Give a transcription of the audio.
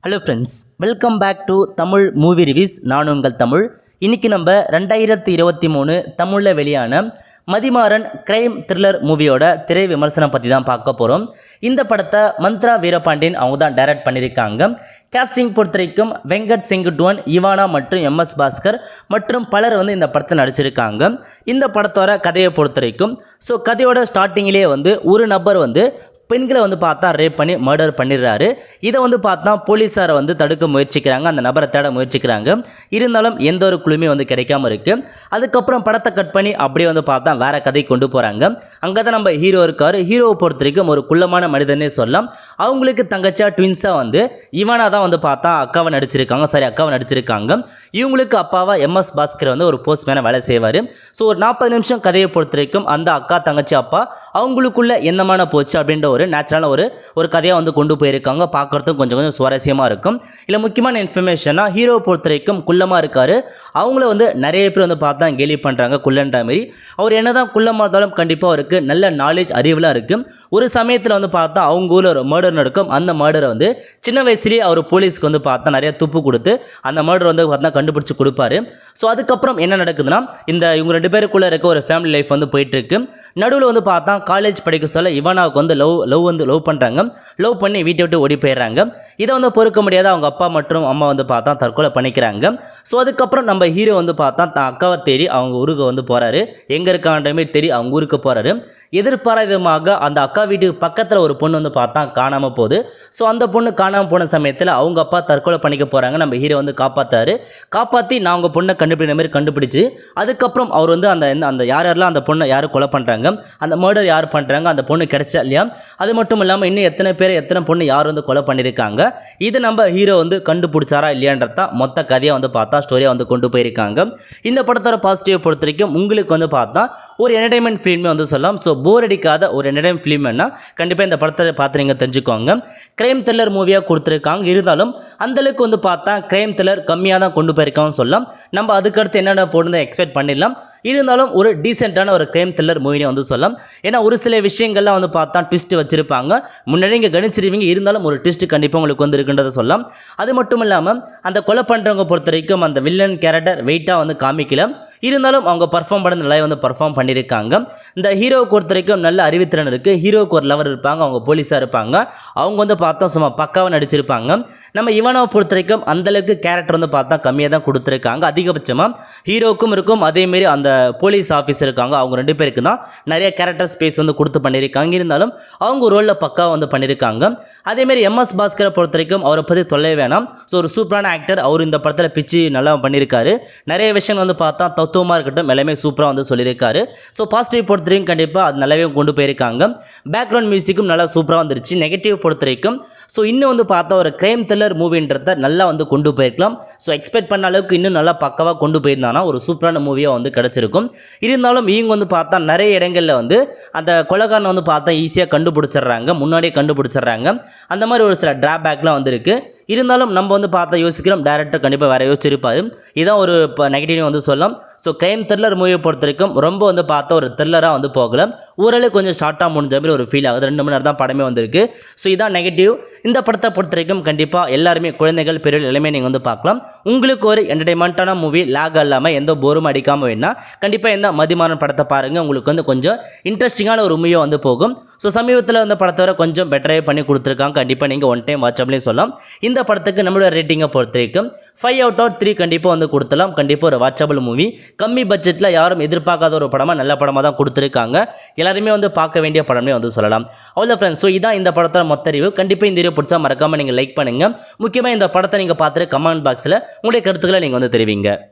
Hello friends, welcome back to Tamil movie reviews. நான் உங்கள் தமிழ். இன்றைக்கி நம்ம 2023 தமிழில் வெளியான மதிமாறன் கிரைம் த்ரில்லர் மூவியோட திரை விமர்சனம் பற்றி தான் பார்க்க போகிறோம். இந்த படத்தை மந்த்ரா வீரபாண்டியன் அவங்க தான் டைரக்ட் பண்ணியிருக்காங்க. கேஸ்டிங் பொறுத்த வரைக்கும் வெங்கட் செங்குட்டுவன், இவானா மற்றும் எம்எஸ் பாஸ்கர் மற்றும் பலர் இந்த படத்தில் நடிச்சிருக்காங்க. இந்த படத்தோட கதையை பொறுத்த வரைக்கும் கதையோட ஸ்டார்டிங்கிலே ஒரு நபர் பெண்களை பார்த்தா ரேப் பண்ணி மர்டர் பண்ணிடுறாரு. இதை பார்த்தா போலீஸாரை தடுக்க முயற்சிக்கிறாங்க, அந்த நபரை தேட முயற்சிக்கிறாங்க. இருந்தாலும் எந்த ஒரு குழுமே கிடைக்காம இருக்கு. அதுக்கப்புறம் படத்தை கட் பண்ணி அப்படியே பார்த்தா வேற கதை கொண்டு போகிறாங்க. அங்கே தான் நம்ம ஹீரோ இருக்காரு. ஹீரோவை பொறுத்த வரைக்கும் ஒரு குள்ளமான மனிதனே சொல்லலாம். அவங்களுக்கு தங்கச்சா ட்வின்ஸாக இவனா தான் பார்த்தா அக்காவை நடிச்சிருக்காங்க. இவங்களுக்கு அப்பாவா எம்எஸ் பாஸ்கர் ஒரு போஸ்ட்மேனை வேலை செய்வார். ஸோ ஒரு 40 நிமிஷம் கதையை பொறுத்த வரைக்கும் அந்த அக்கா தங்கச்சி அப்பா அவங்களுக்குள்ள என்னமான போச்சு அப்படின்ற ஒரு நேச்சுரலான ஒரு கதையாக கொண்டு போயிருக்காங்க. பார்க்குறதுக்கு கொஞ்சம் சுவாரஸ்யமாக இருக்கும். இல்லை முக்கியமான இன்ஃபர்மேஷனாக ஹீரோவை பொறுத்த வரைக்கும் குள்ளமாக இருக்கார். அவங்கள நிறைய பேர் பார்த்தா கேலி பண்ணுறாங்க குள்ளன்ற மாதிரி. அவர் என்ன தான் குள்ளமாக இருந்தாலும் கண்டிப்பாக அவருக்கு நல்ல நாலேஜ் அறிவுலாம் இருக்குது. ஒரு சமயத்தில் பார்த்தா அவங்க ஊரில் ஒரு மர்டர் நடக்கும். அந்த மர்டரை சின்ன வயசுலேயே அவர் போலீஸ்க்கு பார்த்தா நிறைய துப்பு கொடுத்து அந்த மர்டர் பார்த்தா கண்டுபிடிச்சி கொடுப்பாரு. ஸோ அதுக்கப்புறம் என்ன நடக்குதுன்னா இவங்க 2 பேருக்குள்ளே இருக்க ஒரு ஃபேமிலி லைஃப் போயிட்டுருக்கு. நடுவில் பார்த்தா காலேஜ் படிக்க சொல்ல இவனாவுக்கு லவ் பண்ணுறாங்க. லவ் பண்ணி வீட்டை விட்டு ஓடி போயிடுறாங்க. இதை பொறுக்க முடியாத அவங்க அப்பா மற்றும் அம்மா பார்த்தா தற்கொலை பண்ணிக்கிறாங்க. ஸோ அதுக்கப்புறம் நம்ம ஹீரோ பார்த்தா தான் அக்காவை தேடி அவங்க ஊருக்கு போகிறாரு. எங்கே இருக்கான்ற மாதிரி தேடி அவங்க ஊருக்கு போகிறாரு. எதிர்பாராதமாக அந்த அக்கா வீட்டுக்கு பக்கத்தில் ஒரு பொண்ணு பார்த்தா காணாமல் போகுது. ஸோ அந்த பொண்ணு காணாமல் போன சமயத்தில் அவங்க அப்பா தற்கொலை பண்ணிக்க போகிறாங்க. நம்ம ஹீரோ காப்பாற்றி நான் அவங்க பொண்ணை கண்டுபிடிக்கிற மாதிரி கண்டுபிடிச்சு அதுக்கப்புறம் அவர் அந்த யாரெல்லாம் அந்த பொண்ணை யார் கொலை பண்ணுறாங்க, அந்த மர்டர் யார் பண்ணுறாங்க, அந்த பொண்ணு கிடைச்சா இல்லையா, அது மட்டும் இல்லாமல் இன்னும் எத்தனை பொண்ணு யார் கொலை பண்ணியிருக்காங்க, இது நம்ம ஹீரோ கண்டுபிடிச்சாரா இல்லையான்றதான் மொத்த கதையை பார்த்தா ஸ்டோரியாக கொண்டு போயிருக்காங்க. இந்த படத்தோட பாசிட்டிவை பொறுத்த வரைக்கும் உங்களுக்கு பார்த்தா ஒரு என்டர்டைன்மெண்ட் ஃபிலிமே சொல்லலாம். ஸோ போர் அடிக்காத ஒரு என்டர்டைன்மெண்ட் ஃபிலிம்னா கண்டிப்பாக இந்த படத்தை பார்த்து நீங்கள் தெரிஞ்சுக்கோங்க. கிரைம் த்ரில்லர் மூவியாக கொடுத்துருக்காங்க. இருந்தாலும் அந்தளவுக்கு பார்த்தா கிரைம் த்ரில்லர் கம்மியாக தான் கொண்டு போயிருக்காங்கன்னு சொல்லலாம். நம்ம அதுக்கடுத்து என்னென்ன போட்டு எக்ஸ்பெக்ட் பண்ணிடலாம். இருந்தாலும் ஒரு டீசெண்டான ஒரு கிரைம் த்ரில்லர் மூவினே சொல்லலாம். ஏன்னா ஒரு சில விஷயங்கள்லாம் பார்த்தா ட்விஸ்ட் வச்சுருப்பாங்க. முன்னாடி இங்கே கணிச்சிருவீங்க. இருந்தாலும் ஒரு ட்விஸ்ட் கண்டிப்பாக உங்களுக்கு இருக்குன்றதை சொல்லலாம். அது மட்டும் இல்லாமல் அந்த கொலை பண்ணுறவங்க பொறுத்த வரைக்கும் அந்த வில்லன் கேரக்டர் வெயிட்டாக காமிக்கல. இருந்தாலும் அவங்க பர்ஃபார்ம் பண்ண நல்லா பர்ஃபார்ம் பண்ணியிருக்காங்க. இந்த ஹீரோவை பொறுத்த வரைக்கும் நல்ல அறிவுத்திறன் இருக்குது. ஹீரோவுக்கு ஒரு லவர் இருப்பாங்க, அவங்க போலீஸாக இருப்பாங்க. அவங்க பார்த்தோம் சும்மா பக்காவாக நடிச்சிருப்பாங்க. நம்ம இவனாவை பொறுத்த வரைக்கும் அந்தளவுக்கு கேரக்டர் பார்த்தா கம்மியாக தான் கொடுத்துருக்காங்க. அதிகபட்சமாக ஹீரோவுக்கும் இருக்கும், அதேமாரி அந்த போலீஸ் ஆஃபீஸர் இருக்காங்க, அவங்க 2 பேருக்கு தான் நிறைய கேரக்டர் ஸ்பேஸ் கொடுத்து பண்ணியிருக்காங்க. இருந்தாலும் அவங்க ரோலில் பக்காவாக பண்ணியிருக்காங்க. அதேமாரி எம்எஸ் பாஸ்கரை பொறுத்த வரைக்கும் அவரை பற்றி தொல்லை வேணாம். ஸோ ஒரு சூப்பரான ஆக்டர். அவர் இந்த படத்தில் பிச்சு நல்லா பண்ணியிருக்காரு. நிறைய விஷயங்கள் பார்த்தா தத்துவமாக இருக்கட்டும் எல்லாமே சூப்பராக சொல்லியிருக்காரு. ஸோ பாசிட்டிவ் பொறுத்த வரைக்கும் கண்டிப்பாக அது நல்லாவே கொண்டு போயிருக்காங்க. பேக்ரவுண்ட் மியூசிக்கும் நல்லா சூப்பராக வந்துருச்சு. நெகட்டிவ் பொறுத்த வரைக்கும் இன்னும் பார்த்தா ஒரு கிரைம் த்ரில்லர் மூவின்றத நல்லா கொண்டு போயிருக்கலாம். ஸோ எக்ஸ்பெக்ட் பண்ண அளவுக்கு இன்னும் நல்லா பக்கவாக கொண்டு போயிருந்தாங்கன்னா ஒரு சூப்பரான மூவியாக கிடச்சிருக்கும். இருந்தாலும் இவங்க பார்த்தா நிறைய இடங்களில் அந்த கொலைகாரனை பார்த்தா ஈஸியாக கண்டுபிடிச்சிடுறாங்க, முன்னாடியே கண்டுபிடிச்சிடுறாங்க. அந்த மாதிரி ஒரு சில டிராபேக்லாம் இருக்குது. இருந்தாலும் நம்ம பார்த்தா யோசிக்கிறோம், டேரக்டர் கண்டிப்பாக வேறு யோசிச்சிருப்பார். இதான் ஒரு நெகட்டிவ் சொல்லலாம். ஸோ கிரைம் த்ரில்லர் மூவியை பொறுத்த வரைக்கும் ரொம்ப பார்த்தா ஒரு த்ரில்லராக போகல. ஓரளவுக்கு கொஞ்சம் ஷார்ட்டாக முடிஞ்ச மாதிரி ஒரு ஃபீல் ஆகுது. 2 மணி நேரம் தான் படமே வந்திருக்கு. ஸோ இதான் நெகட்டிவ். இந்த படத்தை பொறுத்த வரைக்கும் கண்டிப்பாக எல்லாருமே குழந்தைகள் பெரியவர்கள் எல்லாமே நீங்கள் பார்க்கலாம். உங்களுக்கு ஒரு என்டர்டைன்மெண்ட்டான மூவி லேக் இல்லாமல் எந்த போரும் அடிக்காமல் வேணால் கண்டிப்பாக இந்த மதிமாறன் படத்தை பாருங்கள். உங்களுக்கு கொஞ்சம் இன்ட்ரெஸ்டிங்கான ஒரு மூவியாக போகும். ஸோ சமீபத்தில் படத்தை வர கொஞ்சம் பெட்டராகவே பண்ணி கொடுத்துருக்காங்க. கண்டிப்பாக நீங்கள் ஒன் டைம் வாட்ச் அப்படியே சொல்லலாம். இந்த படத்துக்கு நம்மளோட ரேட்டிங்கை பொறுத்த வரைக்கும் 5 out of 3 கண்டிப்பாக கொடுத்தலாம். கண்டிப்பாக ஒரு வாட்சபிள் மூவி. கம்மி பட்ஜெட்டில் யாரும் எதிர்பார்க்காத ஒரு படமாக நல்ல படமாக தான் கொடுத்துருக்காங்க. எல்லாருமே பார்க்க வேண்டிய படமே சொல்லலாம். அவ்வளோ ஃப்ரெண்ட்ஸ். ஸோ இதான் இந்த படத்தோட மொத்த ரிவ்யூ. கண்டிப்பாக இந்த வீடியோ பிடிச்சா மறக்காமல் நீங்கள் லைக் பண்ணுங்கள். முக்கியமாக இந்த படத்தை நீங்கள் பார்த்துட்டு கமெண்ட் பாக்ஸில் உங்களுடைய கருத்துக்களை நீங்கள் தெரிவிங்க.